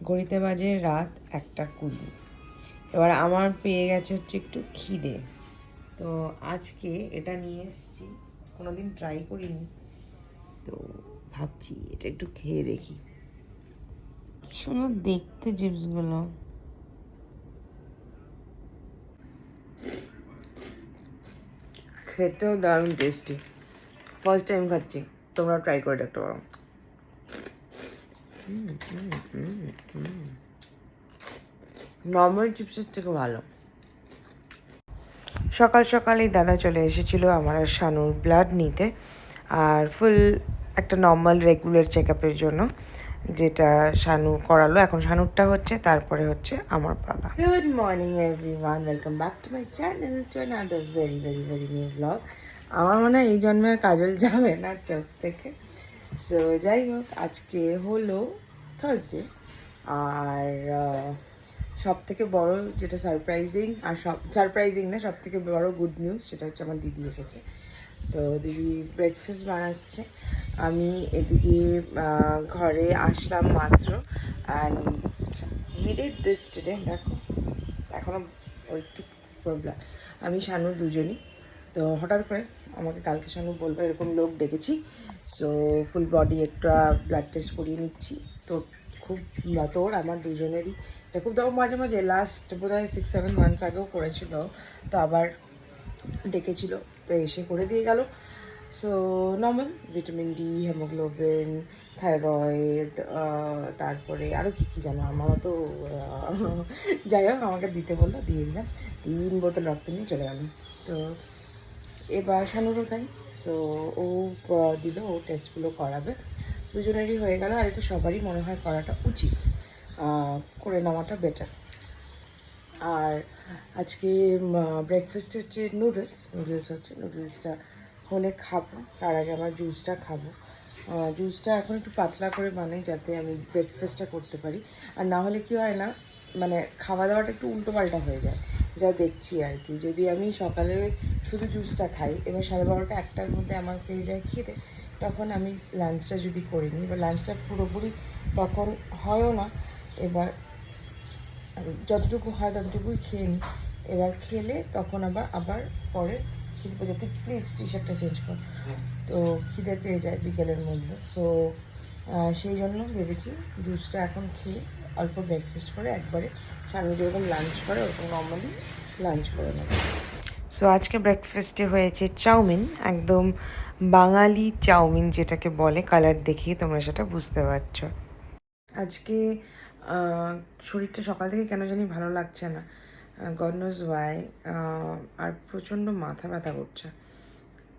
ঘড়িতে বাজে রাত 1:20। এবার আমার পেয়ে গেছে হচ্ছে একটু খিদে, তো আজকে এটা নিয়ে এসেছি। কোনোদিন ট্রাই করিনি, তো ভাবছি এটা একটু খেয়ে দেখি। কি সুন্দর দেখতে চিপসগুলো। খেতেও দারুণ টেস্টি। ফার্স্ট টাইম খাচ্ছি, তোমরা ট্রাই করে দেখতে পারো। নর্মাল চিপসের থেকে ভালো। সকাল সকালেই দাদা চলে এসেছিলো আমার আর শানুর ব্লাড নিতে, আর ফুল একটা নর্মাল রেগুলার চেক আপের জন্য, যেটা শানু করালো। এখন শানুরটা হচ্ছে, তারপরে হচ্ছে আমার পালা। Good morning everyone, welcome back to my channel, to another very very very new blog. আমার মনে হয় এই জন্মে কাজল যাবে না চোখ থেকে। সো যাই হোক, আজকে হলো থার্সডে, আর সব থেকে বড় যেটা সারপ্রাইজিং, আর সারপ্রাইজিং না, সব থেকে বড় গুড নিউজ, সেটা হচ্ছে আমার দিদি এসেছে। তো দিদি ব্রেকফাস্ট বানাচ্ছে, আমি এদিকে ঘরে আসলাম মাত্র, অ্যান্ড নিডেড দিস টুডে। দেখো এখনও ওই একটু প্রবলেম, আমি শানু দুজনই। তো হঠাৎ করে আমাকে কালকে শানু বলবো এরকম লোক ডেকেছি, সো ফুল বডি একটা ব্লাড টেস্ট করিয়ে নিচ্ছি। তো খুব তোর আমার দুজনেরই খুব, তখন মাঝে মাঝে লাস্ট বোধহয় 6-7 মান্থস আগেও করেছিল, তো আবার ডেকেছিল, তো এসে করে দিয়ে গেল। So normal vitamin D, haemoglobin, thyroid, তারপরে আরও কী কী জানো, আমারও তো যাই হোক আমাকে দিতে বললো, দিয়ে দিলাম। 3 বোতল রক্ত নিয়ে চলে গেল। তো এবার শানুরও তাই, সো ও দিল, ও টেস্টগুলো করাবে, দুজনেরই হয়ে গেল। আর এটা সবারই মনে হয় করাটা উচিত, করে নেওয়াটা বেটার। আর আজকে ব্রেকফাস্টে হচ্ছে নুডলস হচ্ছে, নুডলসটা হলে খাবো, তার আগে আমার জুসটা খাবো। জুসটা এখন একটু পাতলা করে বানাই, যাতে আমি ব্রেকফাস্টটা করতে পারি। আর না হলে কি হয় না, মানে খাওয়া দাওয়াটা একটু উল্টোপাল্টা হয়ে যায়, যা দেখছি আর কি। যদি আমি সকালে শুধু জুসটা খাই, এবার 12:30 1টার মধ্যে আমার পেয়ে যায় খিদে, তখন আমি লাঞ্চটা যদি করে নিই, এবার লাঞ্চটা পুরোপুরি তখন হয়ও না। এবার যতটুকু হয় ততটুকুই খেয়ে নিই। এবার খেলে তখন আবার পরে খিদে পেয়ে যায়। প্লিজ টি শার্টটা চেঞ্জ কর। তো খিদে পেয়ে যায় বিকেলের মধ্যে। সো সেই জন্য ভেবেছি জুসটা এখন খেয়ে অল্প ব্রেকফাস্ট করে একবারে সামনে যেরকম লাঞ্চ করে ওরকম নর্মালি লাঞ্চ করে নেব। সো আজকে ব্রেকফাস্টে হয়েছে চাউমিন, একদম বাঙালি চাউমিন যেটাকে বলে, কালার দেখেই তোমরা সেটা বুঝতে পারছো। আজকে শরীরটা সকাল থেকে কেন জানি ভালো লাগছে না, গড নোজ ওয়াই, আর প্রচণ্ড মাথা ব্যথা করছে।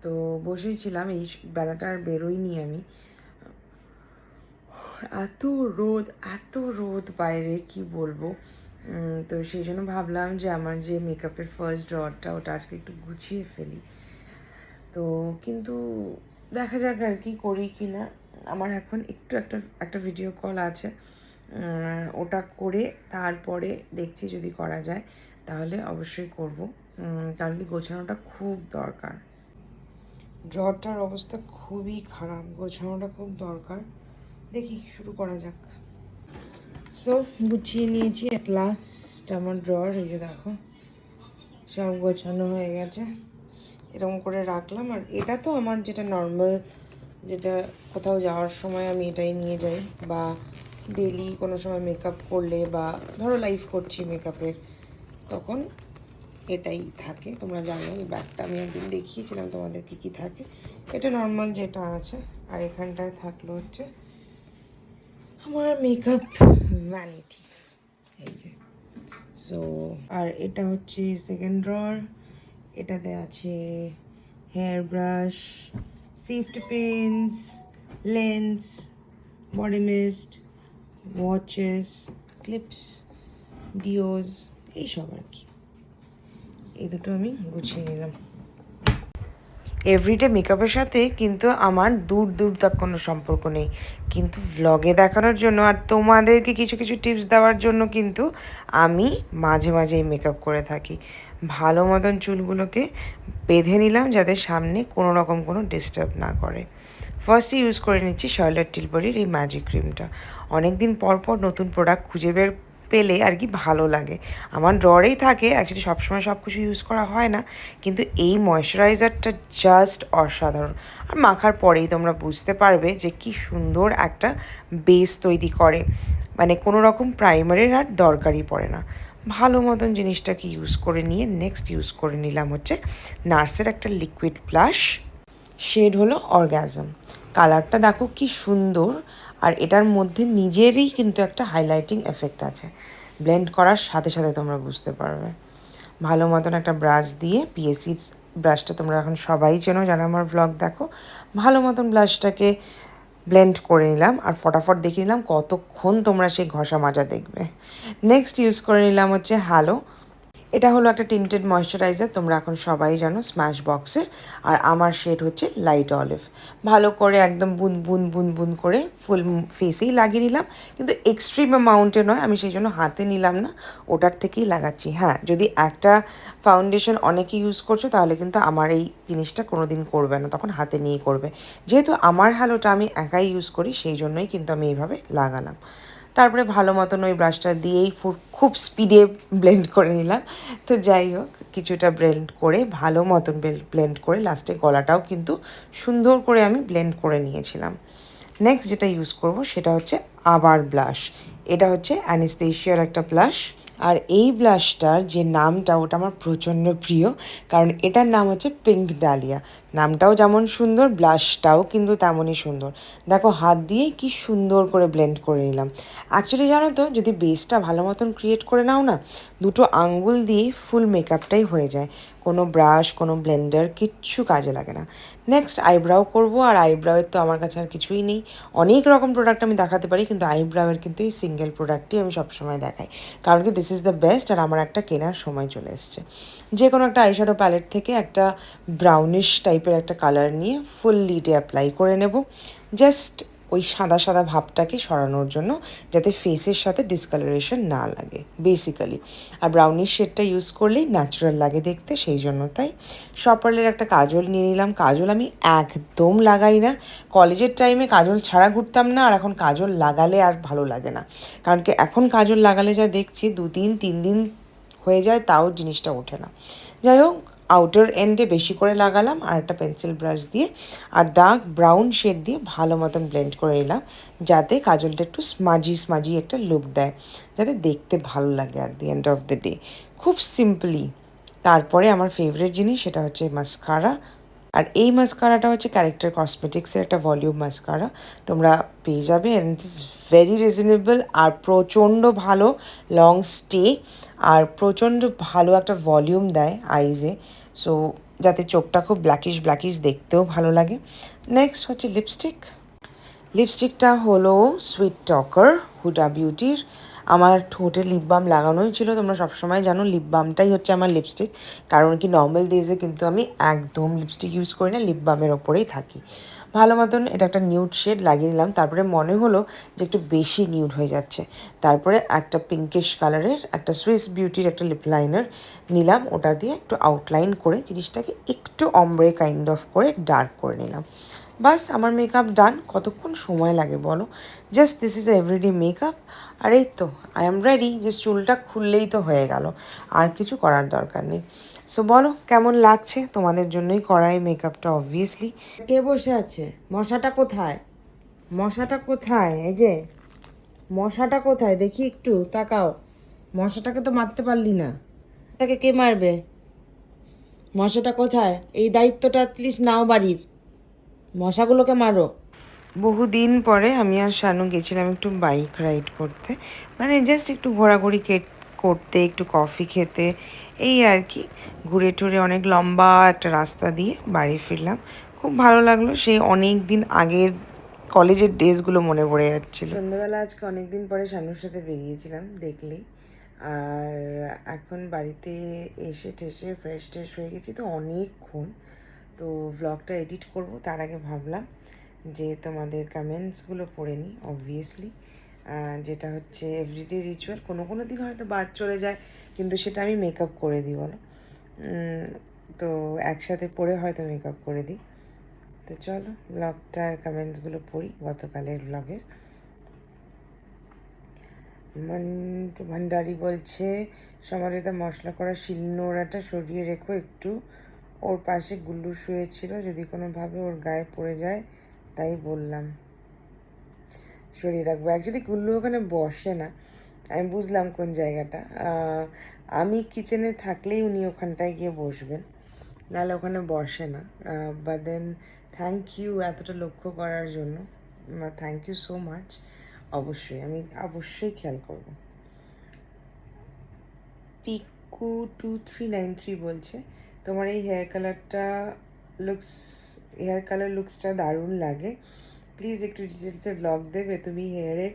তো বসেই ছিলাম, এই বেলাটা আর বেরোইনি আমি। এত রোদ বাইরে, কি বলবো। তো সেই জন্য ভাবলাম যে আমার যে মেকআপের ফার্স্ট ড্রয়ারটা, ওটা আজকে একটু গুছিয়ে ফেলি। তো কিন্তু দেখা যাক আর কি করি কি না। আমার এখন একটু একটা ভিডিও কল আছে, ওটা করে তারপরে দেখছি যদি করা যায় তাহলে অবশ্যই করব, কারণ কি গোছানোটা খুব দরকার। ড্রয়ারটার অবস্থা খুবই খারাপ, গোছানোটা খুব দরকার। দেখি শুরু করা যাক। সো গুছিয়ে নিয়েছি অ্যাট লাস্ট আমার ড্রয়ার, এই যে দেখো সব গোছানো হয়ে গেছে, এরকম করে রাখলাম। আর এটা তো আমার যেটা নর্মাল, যেটা কোথাও যাওয়ার সময় আমি এটাই নিয়ে যাই, বা ডেলি কোনো সময় মেকআপ করলে, বা ধরো লাইফ করছি মেকআপের, তখন এটাই থাকে। তোমরা জানো এই ব্যাগটা আমি একদিন দেখিয়েছিলাম তোমাদের কী কী থাকে। এটা নর্মাল যেটা আছে, আর এখানটায় থাকলো হচ্ছে আমার মেকআপ ভ্যানিটি, এই যে। সো আর এটা হচ্ছে সেকেন্ড ড্রয়ার, এটাতে আছে hair brush, safety pins, lens, body mist, watches, clips, deos, এইসব আর কি। এই দুটো আমি গুছিয়ে নিলাম। এভরিডে মেকআপের সাথে কিন্তু আমার দূর তাক কোনো সম্পর্ক নেই, কিন্তু ভ্লগে দেখানোর জন্য আর তোমাদেরকে কিছু কিছু টিপস দেওয়ার জন্য কিন্তু আমি মাঝে মাঝেই মেকআপ করে থাকি। ভালো মতন চুলগুলোকে বেঁধে নিলাম, যাতে সামনে কোনো রকম কোনো ডিস্টার্ব না করে। ফার্স্টে ইউজ করে নিচ্ছি শার্লট টিলবারির এই ম্যাজিক ক্রিমটা। অনেক দিন পর পর নতুন প্রোডাক্ট খুঁজে বের পেলে আর কি ভালো লাগে। আমার ড্ররেই থাকে, অ্যাকচুয়ালি সবসময় সব কিছু ইউজ করা হয় না, কিন্তু এই ময়শ্চারাইজারটা জাস্ট অসাধারণ। আর মাখার পরেই তোমরা বুঝতে পারবে যে কি সুন্দর একটা বেস তৈরি করে, মানে কোনো রকম প্রাইমারের আর দরকারই পড়ে না। ভালো মতন জিনিসটাকে ইউজ করে নিয়ে নেক্সট ইউজ করে নিলাম হচ্ছে নার্সের একটা লিকুইড ব্লাশ, শেড হলো অর্গ্যাজম। কালারটা দেখো কি সুন্দর, আর এটার মধ্যে নিজেরই কিন্তু একটা হাইলাইটিং এফেক্ট আছে, ব্লেন্ড করার সাথে সাথে তোমরা বুঝতে পারবে। ভালো মতন একটা ব্রাশ দিয়ে, পিএসির ব্রাশটা তোমরা এখন সবাই চেনো যারা আমার ব্লগ দেখো, ভালো মতন ব্লাশটাকে ব্লেন্ড করে নিলাম আর ফটাফট দেখে নিলাম কতক্ষণ তোমরা সেই ঘষা মাজা দেখবে। নেক্সট ইউজ করে নিলাম হচ্ছে হ্যালো। এটা হলো একটা টিন্টেড ময়শ্চারাইজার, তোমরা এখন সবাই জানো, স্ম্যাশ বক্সের। আর আমার শেড হচ্ছে লাইট অলিভ। ভালো করে একদম বুন বুন বুন বুন করে ফুল ফেসেই লাগিয়ে নিলাম, কিন্তু এক্সট্রিম অ্যামাউন্টে নয়, আমি সেই জন্য হাতে নিলাম না, ওটার থেকেই লাগাচ্ছি। হ্যাঁ, যদি একটা ফাউন্ডেশন অনেকে ইউজ করছো তাহলে কিন্তু আমার এই জিনিসটা কোনো দিন করবে না, তখন হাতে নিয়ে করবে। যেহেতু আমার হ্যালোটা আমি একাই ইউজ করি, সেই জন্যই কিন্তু আমি এইভাবে লাগালাম। তারপরে ভালো মতন ওই ব্রাশটা দিয়েই খুব স্পিডে ব্লেন্ড করে নিলাম। তো যাই হোক, কিছুটা ব্লেন্ড করে ভালো মতন ব্লেন্ড করে লাস্টে গলাটাও কিন্তু সুন্দর করে আমি ব্লেন্ড করে নিয়েছিলাম। নেক্সট যেটা ইউজ করব সেটা হচ্ছে আবার ব্লাশ। এটা হচ্ছে অ্যানেস্থেশিয়ার একটা ব্লাশ। আর এই ব্লাশটার যে নামটা, ওটা আমার প্রচণ্ড প্রিয়, কারণ এটার নাম হচ্ছে পিঙ্ক ডালিয়া। নামটাও যেমন সুন্দর, ব্লাশটাও কিন্তু তেমনই সুন্দর। দেখো হাত দিয়ে কি সুন্দর করে ব্লেন্ড করে নিলাম। অ্যাকচুয়ালি জানো তো, যদি বেসটা ভালো মতন ক্রিয়েট করে নাও না, দুটো আঙ্গুল দিয়ে ফুল মেকআপটাই হয়ে যায়, কোনো ব্রাশ কোনো ব্লেন্ডার কিচ্ছু কাজে লাগে না। নেক্সট আইব্রাও করব, আর আইব্রাওয়ের তো আমার কাছে আর কিছুই নেই। অনেক রকম প্রোডাক্ট আমি দেখাতে পারি, কিন্তু আইব্রাওয়ের কিন্তু এই সিঙ্গেল প্রোডাক্টই আমি সবসময় দেখাই, কারণ কি দিস ইজ দ্য বেস্ট। আর আমার একটা কেনার সময় চলে এসছে। যে কোনো একটা আইশ্যাডো প্যালেট থেকে একটা ব্রাউনিশ টাইপের একটা কালার নিয়ে ফুল লিডে অ্যাপ্লাই করে নেব, জাস্ট ওই সাদা সাদা ভাবটাকে সরানোর জন্য, যাতে ফেসের সাথে ডিসকালারেশন না লাগে বেসিক্যালি। আর ব্রাউনিশ শেডটা ইউজ করলেই ন্যাচারাল লাগে দেখতে, সেই জন্য তাই। শপারলের একটা কাজল নিয়ে নিলাম। কাজল আমি একদম লাগাই না, কলেজের টাইমে কাজল ছাড়া ঘুরতাম না, আর এখন কাজল লাগালে আর ভালো লাগে না, কারণ কি এখন কাজল লাগালে যা দেখছি 2-3 দিন হয়ে যায়, তাও জিনিসটা ওঠে না। যাই হোক, আউটার এন্ডে বেশি করে লাগালাম আর একটা পেন্সিল ব্রাশ দিয়ে, আর ডার্ক ব্রাউন শেড দিয়ে ভালো মতন ব্লেন্ড করে নিলাম, যাতে কাজলটা একটু স্মাজি স্মাজি একটা লুক দেয়, যাতে দেখতে ভালো লাগে at the end of the day, খুব সিম্পলি। তারপরে আমার ফেভারিট জিনিস সেটা হচ্ছে মাস্কারা। আর এই মাস্কারাটা হচ্ছে ক্যারেক্টার কসমেটিক্সের একটা ভলিউম মাস্কারা, তোমরা পেয়ে যাবে, and it is very reasonable আর প্রচণ্ড ভালো লং স্টে, আর প্রচণ্ড ভালো একটা ভলিউম দেয় আইজে, সো যাতে চোখটা খুব ব্ল্যাকিশ ব্ল্যাকিশ দেখতেও ভালো লাগে। নেক্সট হচ্ছে লিপস্টিক। লিপস্টিকটা হলো সুইট টকার হুডা বিউটির। আমার ঠোঁটে লিপ বাম লাগানোই ছিল, তোমরা সবসময় জানো লিপ বামটাই হচ্ছে আমার লিপস্টিক, কারণ কি নর্মাল ডেজে কিন্তু আমি একদম লিপস্টিক ইউজ করি না, লিপ বামের ওপরেই থাকি। ভালো মতন এটা একটা নিউড শেড লাগিয়ে নিলাম, তারপরে মনে হলো যে একটু বেশি নিউড হয়ে যাচ্ছে, তারপরে একটা পিঙ্কিশ কালারের একটা সুইস বিউটির একটা লিপ লাইনার নিলাম, ওটা দিয়ে একটু আউটলাইন করে জিনিসটাকে একটু অমব্রে কাইন্ড অফ করে ডার্ক করে নিলাম। বাস, আমার মেকআপ ডান। কতক্ষণ সময় লাগে বলো, just this is everyday makeup. আর এই তো আই এম রেডি, জাস্ট চুলটা খুললেই তো হয়ে গেল, আর কিছু করার দরকার নেই। সো বলো কেমন লাগছে, তোমাদের জন্যই করা এই মেকআপটা অবভিয়াসলি। কে বসে আছে? মশাটা কোথায়? মশাটা কোথায়? এই যে মশাটা কোথায় দেখি, একটু তাকাও। মশাটাকে তো মারতে পারলি না, তাকে কে মারবে? মশাটা কোথায়? এই দায়িত্বটা অ্যাটলিস্ট নাও বাড়ির, মশাগুলোকে মারো। বহুদিন পরে আমি আর শানু গেছিলাম একটু বাইক রাইড করতে, মানে জাস্ট একটু ঘোরাঘুরি করতে, একটু কফি খেতে, এই আর কি। ঘুরে টুরে অনেক লম্বা একটা রাস্তা দিয়ে বাড়ি ফিরলাম, খুব ভালো লাগলো। সেই অনেক দিন আগের কলেজের ডেজগুলো মনে পড়ে যাচ্ছিলো। সন্ধ্যাবেলা আজকে অনেক দিন পরে শানুর সাথে বেরিয়েছিলাম দেখলেই, আর এখন বাড়িতে এসে ঠেসে ফ্রেশ ট্রেশ হয়ে গেছি তো অনেকক্ষণ। তো ভ্লগটা এডিট করব, তার আগে ভাবলাম যে তোমাদের কমেন্টসগুলো পড়ে নিই অবভিয়াসলি। যেটা হচ্ছে এভরিডে রিচুয়াল, কোনো কোনো দিন হয়তো বাদ চলে যায়, কিন্তু সেটা আমি মেকআপ করে দিই বলো, তো একসাথে পড়ে হয়তো মেকআপ করে দিই। তো চলো ব্লগটার কমেন্টসগুলো পড়ি গতকালের ব্লগের। ভান্ডারি বলছে সমারিতা মশলা করা শিলনোড়াটা সরিয়ে রেখো একটু, ওর পাশে গুল্লু শুয়েছিল, যদি কোনোভাবে ওর গায়ে পড়ে যায় তাই বললাম। সরিয়ে রাখবো। অ্যাকচুয়ালি গুল্লু ওখানে বসে না, আমি বুঝলাম কোন জায়গাটা। আমি কিচেনে থাকলেই উনি ওখানটায় গিয়ে বসবেন, নাহলে ওখানে বসে না। বাট দেন থ্যাংক ইউ এতটা লক্ষ্য করার জন্য, থ্যাংক ইউ সো মাচ। অবশ্যই আমি অবশ্যই খেয়াল করব। পিকু2393 বলছে তোমার এই হেয়ার কালার লুকসটা দারুণ লাগে, প্লিজ একটু ডিটেলসে ব্লগ দেবে, তুমি হেয়ারে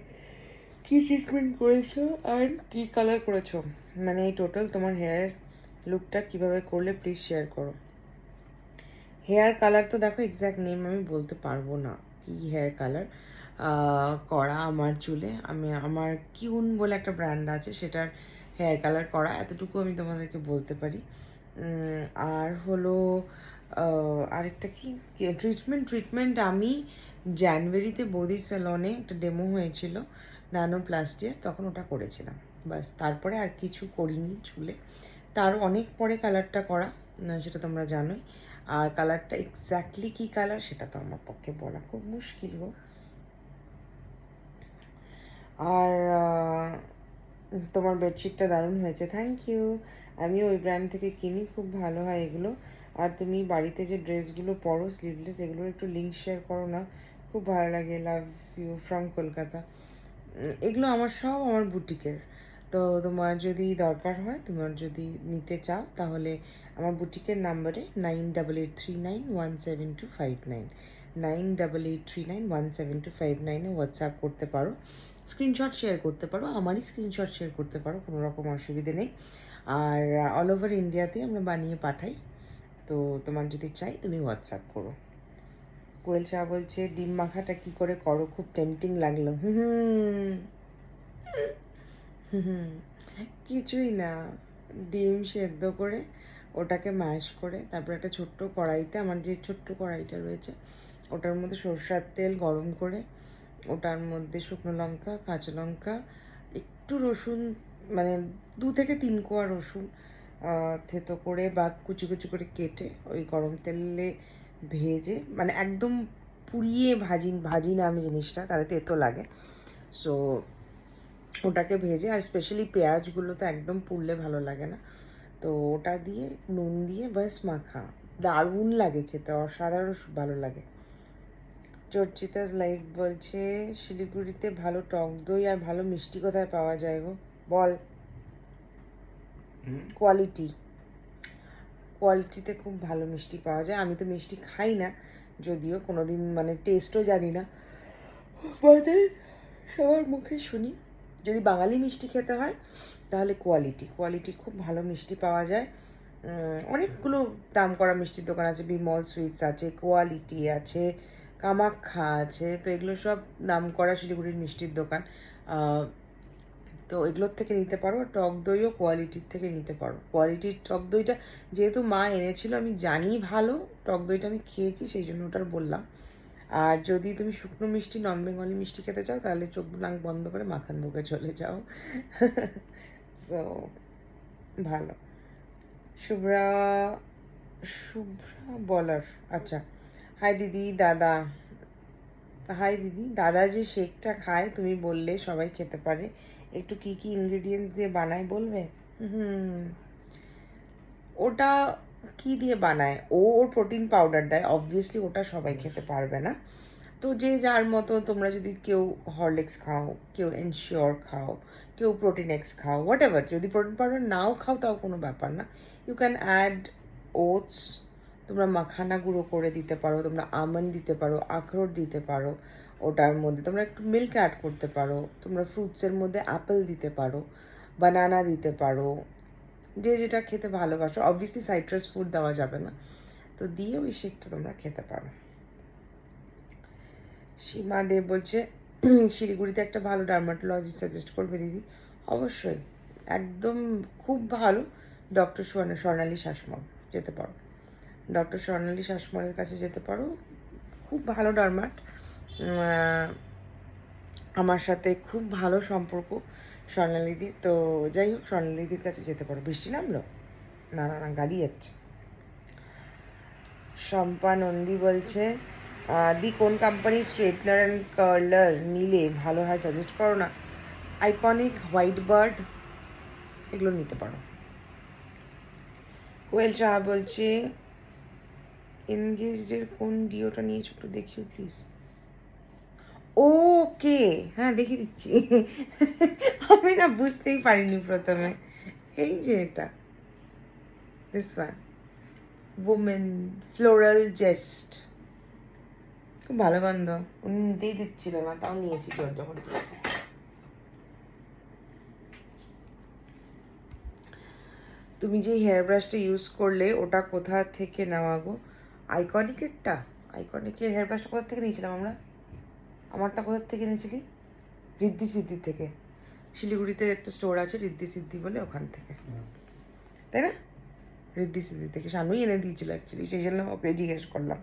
কী ট্রিটমেন্ট করেছো আর কী কালার করেছো, মানে এই টোটাল তোমার হেয়ার লুকটা কিভাবে করলে প্লিজ শেয়ার করো। হেয়ার কালার তো দেখো এক্স্যাক্ট নেম আমি বলতে পারবো না কি হেয়ার কালার করা আমার চুলে। আমার কিউন বলে একটা ব্র্যান্ড আছে, সেটার হেয়ার কালার করা, এতটুকু আমি তোমাদেরকে বলতে পারি। আর হলো আরেকটা কি ট্রিটমেন্ট আমি জানুয়ারিতে বৌদির স্যালনে একটা ডেমো হয়েছিল ন্যানো প্লাস্টিয়ার, তখন ওটা করেছিলাম, বাস। তারপরে আর কিছু করিনি চুলে, তার অনেক পরে কালারটা করা, সেটা তোমরা জানোই। আর কালারটা এক্স্যাক্টলি কী কালার সেটা তো আমার পক্ষে বলা খুব মুশকিল গো। আর তোমার বেডশিটটা দারুণ হয়েছে, থ্যাংক ইউ। আমি ওই ব্র্যান্ড থেকে কিনি, খুব ভালো হয় এগুলো। আর তুমি বাড়িতে যে ড্রেসগুলো পরো স্লিভলেস, এগুলোর একটু লিঙ্ক শেয়ার করো না, খুব ভালো লাগে। Love you from Kolkata. এগুলো আমার বুটিকের। তো তোমার যদি দরকার হয়, তোমার যদি নিতে চাও, তাহলে আমার বুটিকের নাম্বারে 9883917259 9883917259 হোয়াটসঅ্যাপ করতে পারো, স্ক্রিনশট শেয়ার করতে পারো, আমারই স্ক্রিনশট শেয়ার করতে পারো, কোনো রকম অসুবিধে নেই। আর অল ওভার ইন্ডিয়াতে আমরা বানিয়ে পাঠাই, তো তোমার যদি চাই তুমি হোয়াটসঅ্যাপ করো। কোয়েল শাহ বলছে ডিম মাখাটা কি করে করো, খুব টেম্পটিং লাগলো। কিছুই না, ডিম সেদ্ধ করে ওটাকে ম্যাশ করে, তারপর একটা ছোট্ট কড়াইতে, আমার যে ছোট্ট কড়াইটা রয়েছে ওটার মধ্যে সরষের তেল গরম করে, ওটার মধ্যে শুকনো লঙ্কা, কাঁচা লঙ্কা, একটু রসুন, মানে 2 থেকে 3 কোয়া রসুন থেতো করে বা কুচি কুচি করে কেটে ওই গরম তেলে ভেজে, মানে একদম পুড়িয়ে ভাজি না আমি জিনিসটা, তাহলে তেতো লাগে। সো ওটাকে ভেজে, আর স্পেশালি পেঁয়াজগুলো তো একদম পুড়লে ভালো লাগে না, তো ওটা দিয়ে নুন দিয়ে বাস মাখা, দারুণ লাগে খেতে, অসাধারণ ভালো লাগে। চর্চিতাস লাইভ বলছে শিলিগুড়িতে ভালো টক দই আর ভালো মিষ্টি কোথায় পাওয়া যায় গো, বল। কোয়ালিটিতে খুব ভালো মিষ্টি পাওয়া যায়, আমি তো মিষ্টি খাই না যদিও, কোনোদিন মানে টেস্টও জানি না, মানে সবার মুখে শুনি। যদি বাঙালি মিষ্টি খেতে হয় তাহলে কোয়ালিটি খুব ভালো মিষ্টি পাওয়া যায়। অনেকগুলো দাম করা মিষ্টির দোকান আছে, বিমল সুইটস আছে, কোয়ালিটি আছে, কামাখ্যা আছে, তো এগুলো সব নাম করা শিলিগুড়ির মিষ্টির দোকান। তো এগুলোর থেকে নিতে পারো, টক দইও কোয়ালিটির থেকে নিতে পারো। কোয়ালিটির টক দইটা যেহেতু মা এনেছিল, আমি জানি ভালো, টক দইটা আমি খেয়েছি, সেই জন্য ওটার বললাম। আর যদি তুমি শুকনো মিষ্টি, নন বেঙ্গলি মিষ্টি খেতে চাও, তাহলে চোখ নাক বন্ধ করে মাখান বুকে চলে যাও। সো ভালো। শুভ্রা বলার, আচ্ছা। হাই দিদি দাদা, দাদা যে শেকটা খায় তুমি বললে সবাই খেতে পারে, একটু কি কি ইনগ্রিডিয়েন্টস দিয়ে বানায় বলবে? ওটা কি দিয়ে বানায়, ওর প্রোটিন পাউডার দেয়, অবভিয়াসলি ওটা সবাই খেতে পারবে না, তো যে যার মতো, তোমরা যদি কেউ হরলিক্স খাও, কেউ এনশিওর খাও, কেউ প্রোটিন এক্স খাও, হোয়াট এভার, যদি প্রোটিন পাউডার নাও খাও তাও কোনো ব্যাপার না, ইউ ক্যান অ্যাড ওটস, তোমরা মাখানা গুঁড়ো করে দিতে পারো, তোমরা আমন্ড দিতে পারো, আখরোট দিতে পারো, ওটার মধ্যে তোমরা একটু মিল্ক অ্যাড করতে পারো, তোমরা ফ্রুটসের মধ্যে অ্যাপেল দিতে পারো, বানানা দিতে পারো, যে যেটা খেতে ভালোবাসো, অবভিয়াসলি সাইট্রাস ফুড দেওয়া যাবে না, তো দিয়ে ওই শেকটা তোমরা খেতে পারো। সীমা দেব বলছে শিলিগুড়িতে একটা ভালো ডার্মাটোলজিস্ট সাজেস্ট করবে দিদি। অবশ্যই, একদম খুব ভালো, ডক্টর স্বর্ণালী শাসমল, যেতে পারো, ডক্টর স্বর্ণালী শাসমলের কাছে যেতে পারো, খুব ভালো ডার্মাট, আমার সাথে খুব ভালো সম্পর্ক, স্বর্ণালীদির। তো যাই হোক, স্বর্ণালীদির কাছে যেতে পারো। বৃষ্টি নামলো? না না না, গাড়ি যাচ্ছে। শম্পা নন্দী বলছে দি কোন কোম্পানি স্ট্রেটনার অ্যান্ড কার্লার নিলে ভালো হয় সাজেস্ট করো না। আইকনিক, হোয়াইট বার্ড, এগুলো নিতে পারো। কোয়েল সাহা বলছে এনগেজডের কোন ডিওটা নিয়েছো একটু দেখিও প্লিজ। ওকে, হ্যাঁ দেখিয়ে দিচ্ছি। আমি না বুঝতেই পারিনি প্রথমে। এই যে এটা, দিস ওয়ান, ওমেন ফ্লোরাল জেস্ট, খুব ভালো গন্ধ। উনি নিতেই দিচ্ছিল না, তাও নিয়েছি জোর জবরদস্তি। তুমি যে হেয়ার ব্রাশটা ইউজ করলে ওটা কোথা থেকে নেওয়া গো? আইকনিকেরটা? আইকনিকের হেয়ার ব্রাশটা কোথা থেকে নিয়েছিলাম আমরা? আমারটা কোথা থেকে নিয়েছিলি? রিদ্ধি সিদ্ধি থেকে। শিলিগুড়িতে একটা স্টোর আছে রিদ্ধি সিদ্ধি বলে, ওখান থেকে, তাই না? রিদ্ধি সিদ্ধি থেকে শানুই এনে দিয়েছিল অ্যাকচুয়ালি, সেই জন্য ওকে জিজ্ঞেস করলাম।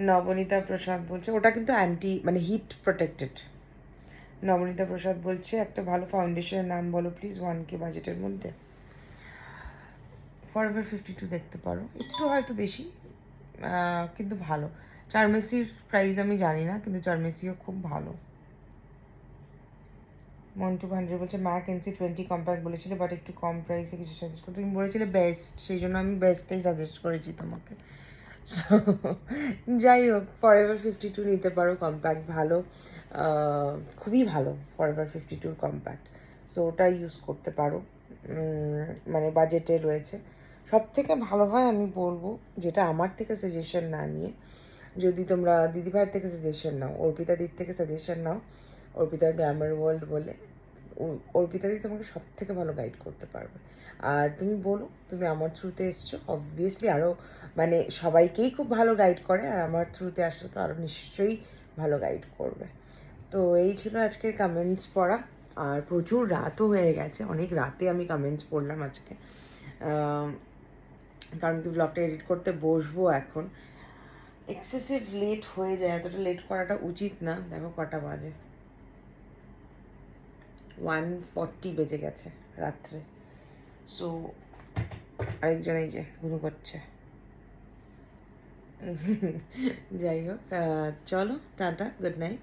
নবনীতা প্রসাদ বলছে ওটা কিন্তু অ্যান্টি মানে হিট প্রোটেক্টেড। নবনীতা প্রসাদ বলছে একটা ভালো ফাউন্ডেশনের নাম বলো প্লিজ 1K বাজেটের মধ্যে। ফরএভার 52 দেখতে পারো, একটু হয়তো বেশি কিন্তু ভালো। চারমেসির প্রাইস আমি জানি না, কিন্তু চারমেসিও খুব ভালো। মন্টু ভান্ডারি বলছে ম্যাক NC20 কম্প্যাক্ট বলেছিলে, বাট একটু কম প্রাইসে কিছু সাজেস্ট করো। তুমি বলেছিলে বেস্ট, সেই জন্য আমি বেস্টটাই সাজেস্ট করেছি তোমাকে। সো যাই হোক, ফরএভার 52 নিতে পারো, কম্প্যাক্ট ভালো, খুবই ভালো ফরএভার 52 কম্প্যাক্ট। সো ওটা ইউজ করতে পারো, মানে বাজেটে রয়েছে। সব থেকে ভালো হয় আমি বলবো, যেটা আমার থেকে সাজেশন না নিয়ে, যদি তোমরা দিদিভাইয়ের থেকে সাজেশন নাও, অর্পিতাদির থেকে সাজেশন নাও, অর্পিতার গ্ল্যামার ওয়ার্ল্ড বলে, অর্পিতাদি তোমাকে সব থেকে ভালো গাইড করতে পারবে। আর তুমি বলো তুমি আমার থ্রুতে এসছো, অবভিয়াসলি আরও মানে সবাইকেই খুব ভালো গাইড করে, আর আমার থ্রুতে আসলে তো আরও নিশ্চয়ই ভালো গাইড করবে। তো এই ছিল আজকের কমেন্টস পড়া, আর প্রচুর রাতও হয়ে গেছে, অনেক রাতে আমি কমেন্টস পড়লাম আজকে, কারণ কি ব্লগটা এডিট করতে বসবো এখন। এক্সেসিভ লেট হয়ে যায়, এতটা লেট করাটা উচিত না। দেখো কটা বাজে, 1:40 বেজে গেছে রাত্রে। সো আরেকজন এই যে ঘুরু করছে। যাই হোক, চলো টাটা, গুড নাইট,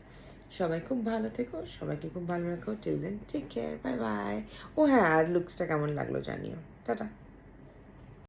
সবাই খুব ভালো থেকো, সবাইকে খুব ভালো রাখো, till then take care, bye bye. ও হ্যাঁ, আর লুকসটা কেমন লাগলো জানিও, টাটা।